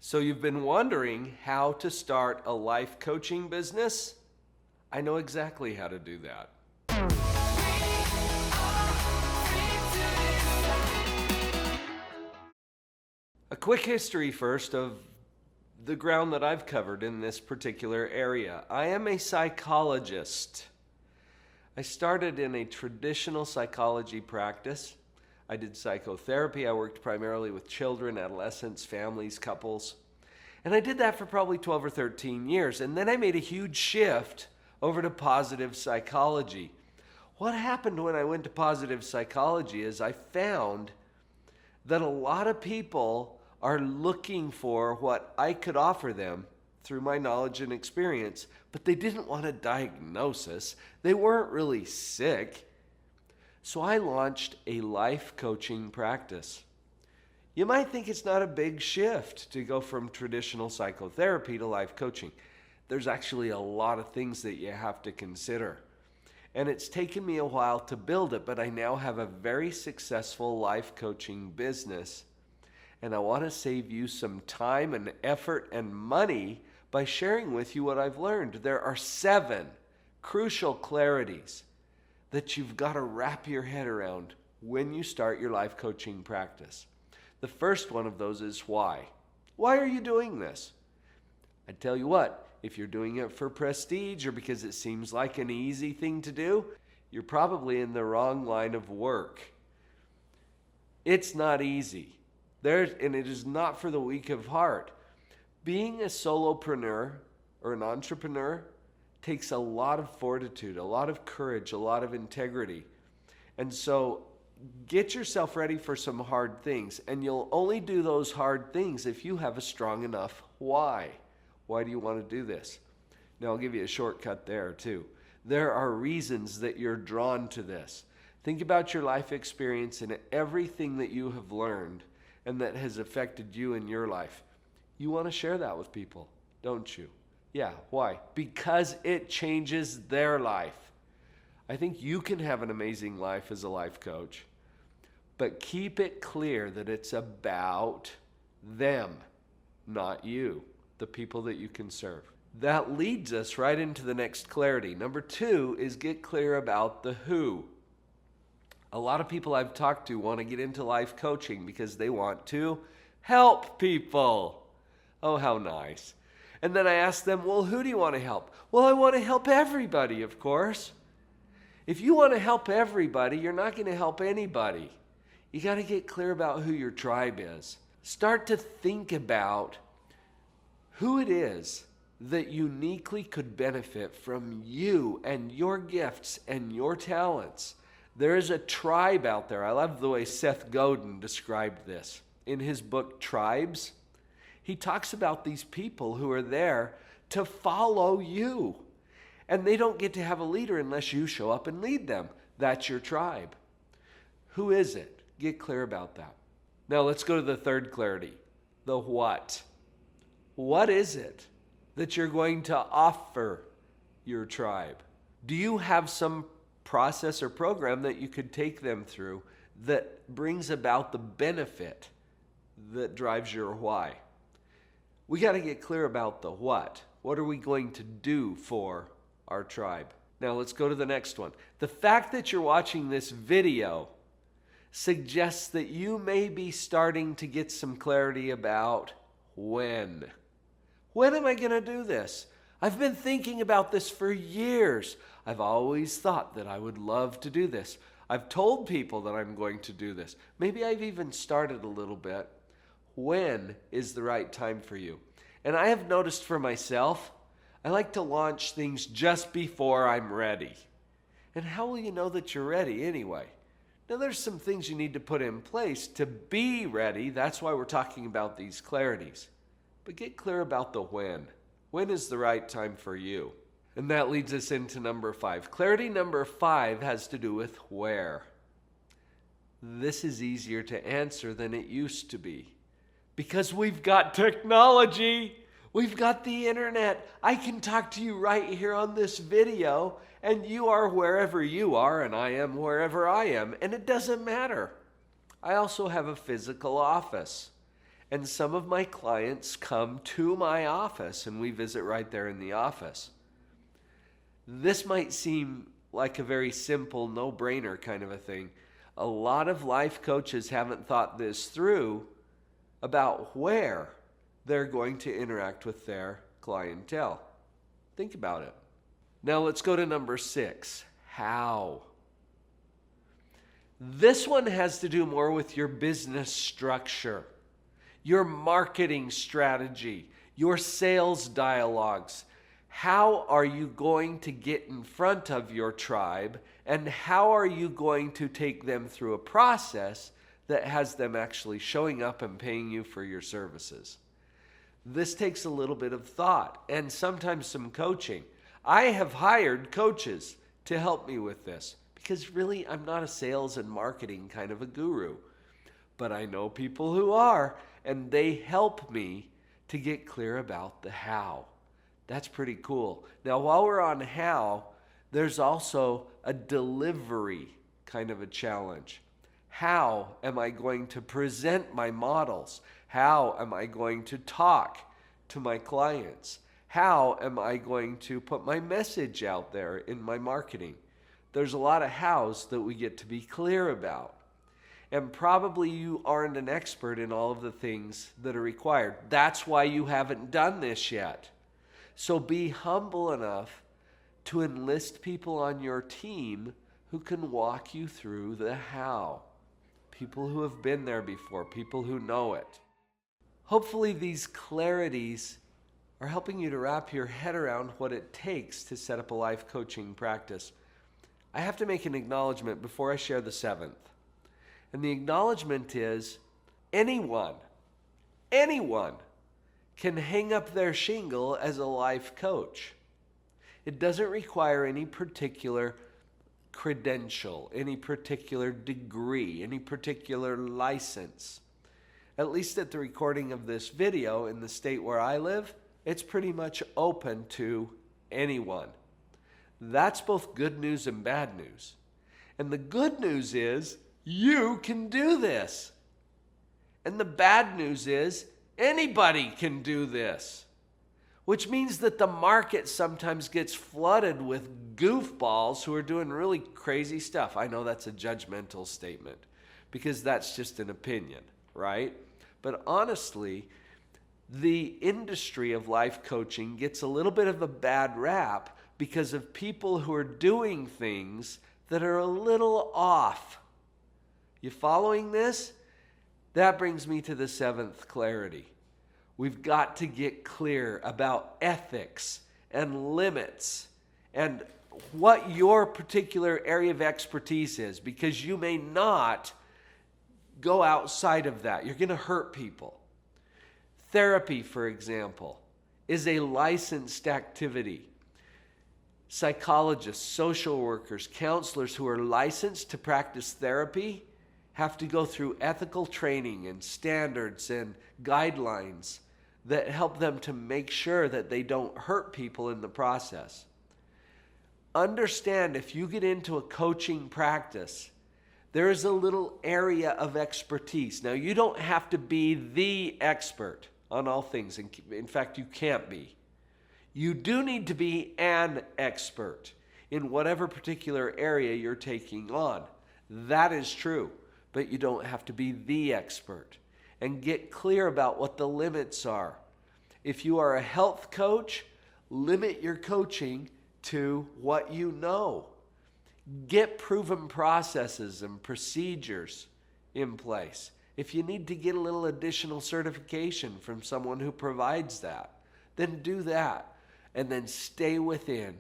So you've been wondering how to start a life coaching business? I know exactly how to do that. A quick history first of the ground that I've covered in this particular area. I am a psychologist. I started in a traditional psychology practice. I did psychotherapy. I worked primarily with children, adolescents, families, couples. And I did that for probably 12 or 13 years. And then I made a huge shift over to positive psychology. What happened when I went to positive psychology is I found that a lot of people are looking for what I could offer them through my knowledge and experience, but they didn't want a diagnosis. They weren't really sick. So I launched a life coaching practice. You might think it's not a big shift to go from traditional psychotherapy to life coaching. There's actually a lot of things that you have to consider. And it's taken me a while to build it, but I now have a very successful life coaching business. And I want to save you some time and effort and money by sharing with you what I've learned. There are 7 crucial clarities that you've got to wrap your head around when you start your life coaching practice. The first one of those is why. Why are you doing this? I tell you what, if you're doing it for prestige or because it seems like an easy thing to do, you're probably in the wrong line of work. It's not easy. And it is not for the weak of heart. Being a solopreneur or an entrepreneur takes a lot of fortitude, a lot of courage, a lot of integrity. And so get yourself ready for some hard things. And you'll only do those hard things if you have a strong enough why. Why do you want to do this? Now, I'll give you a shortcut there too. There are reasons that you're drawn to this. Think about your life experience and everything that you have learned and that has affected you in your life. You want to share that with people, don't you? Yeah, why? Because it changes their life. I think you can have an amazing life as a life coach, but keep it clear that it's about them, not you, the people that you can serve. That leads us right into the next clarity. Number 2 is get clear about the who. A lot of people I've talked to want to get into life coaching because they want to help people. Oh, how nice. And then I ask them, well, who do you want to help? Well, I want to help everybody, of course. If you want to help everybody, you're not going to help anybody. You got to get clear about who your tribe is. Start to think about who it is that uniquely could benefit from you and your gifts and your talents. There is a tribe out there. I love the way Seth Godin described this. In his book, Tribes, he talks about these people who are there to follow you. And they don't get to have a leader unless you show up and lead them. That's your tribe. Who is it? Get clear about that. Now let's go to the third clarity, the what. What is it that you're going to offer your tribe? Do you have some process or program that you could take them through that brings about the benefit that drives your why? We got to get clear about the what. What are we going to do for our tribe? Now let's go to the next one. The fact that you're watching this video suggests that you may be starting to get some clarity about when. When am I going to do this? I've been thinking about this for years. I've always thought that I would love to do this. I've told people that I'm going to do this. Maybe I've even started a little bit. When is the right time for you? And I have noticed for myself, I like to launch things just before I'm ready. And how will you know that you're ready anyway? Now there's some things you need to put in place to be ready. That's why we're talking about these clarities. But get clear about the when. When is the right time for you? And that leads us into number 5. Clarity number 5 has to do with where. This is easier to answer than it used to be. Because we've got technology. We've got the internet. I can talk to you right here on this video, and you are wherever you are, and I am wherever I am, and it doesn't matter. I also have a physical office. And some of my clients come to my office and we visit right there in the office. This might seem like a very simple, no-brainer kind of a thing. A lot of life coaches haven't thought this through about where they're going to interact with their clientele. Think about it. Now let's go to number 6, how. This one has to do more with your business structure, your marketing strategy, your sales dialogues. How are you going to get in front of your tribe, and how are you going to take them through a process that has them actually showing up and paying you for your services? This takes a little bit of thought and sometimes some coaching. I have hired coaches to help me with this because really I'm not a sales and marketing kind of a guru, but I know people who are, and they help me to get clear about the how. That's pretty cool. Now, while we're on how, there's also a delivery kind of a challenge. How am I going to present my models? How am I going to talk to my clients? How am I going to put my message out there in my marketing? There's a lot of hows that we get to be clear about. And probably you aren't an expert in all of the things that are required. That's why you haven't done this yet. So be humble enough to enlist people on your team who can walk you through the how. People who have been there before, people who know it. Hopefully these clarities are helping you to wrap your head around what it takes to set up a life coaching practice. I have to make an acknowledgement before I share the 7th. And the acknowledgement is anyone can hang up their shingle as a life coach. It doesn't require any particular credential, any particular degree, any particular license. At least at the recording of this video in the state where I live, it's pretty much open to anyone. That's both good news and bad news. And the good news is you can do this. And the bad news is anybody can do this. Which means that the market sometimes gets flooded with goofballs who are doing really crazy stuff. I know that's a judgmental statement because that's just an opinion, right? But honestly, the industry of life coaching gets a little bit of a bad rap because of people who are doing things that are a little off. You following this? That brings me to the 7th clarity. We've got to get clear about ethics and limits and what your particular area of expertise is, because you may not go outside of that. You're going to hurt people. Therapy, for example, is a licensed activity. Psychologists, social workers, counselors who are licensed to practice therapy have to go through ethical training and standards and guidelines that help them to make sure that they don't hurt people in the process. Understand, if you get into a coaching practice, there is a little area of expertise. Now, you don't have to be the expert on all things. In fact, you can't be. You do need to be an expert in whatever particular area you're taking on. That is true, but you don't have to be the expert. And get clear about what the limits are. If you are a health coach, limit your coaching to what you know. Get proven processes and procedures in place. If you need to get a little additional certification from someone who provides that, then do that. And then stay within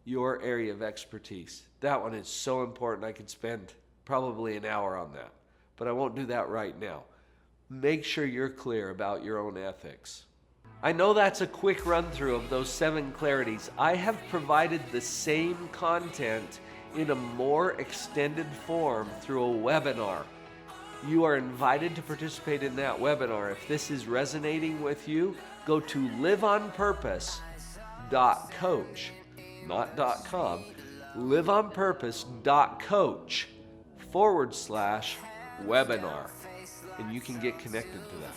your area of expertise. That one is so important. I could spend probably an hour on that, but I won't do that right now. Make sure you're clear about your own ethics. I know that's a quick run through of those 7 clarities. I have provided the same content in a more extended form through a webinar. You are invited to participate in that webinar. If this is resonating with you, go to liveonpurpose.coach, not .com, liveonpurpose.coach/webinar. And you can get connected to that.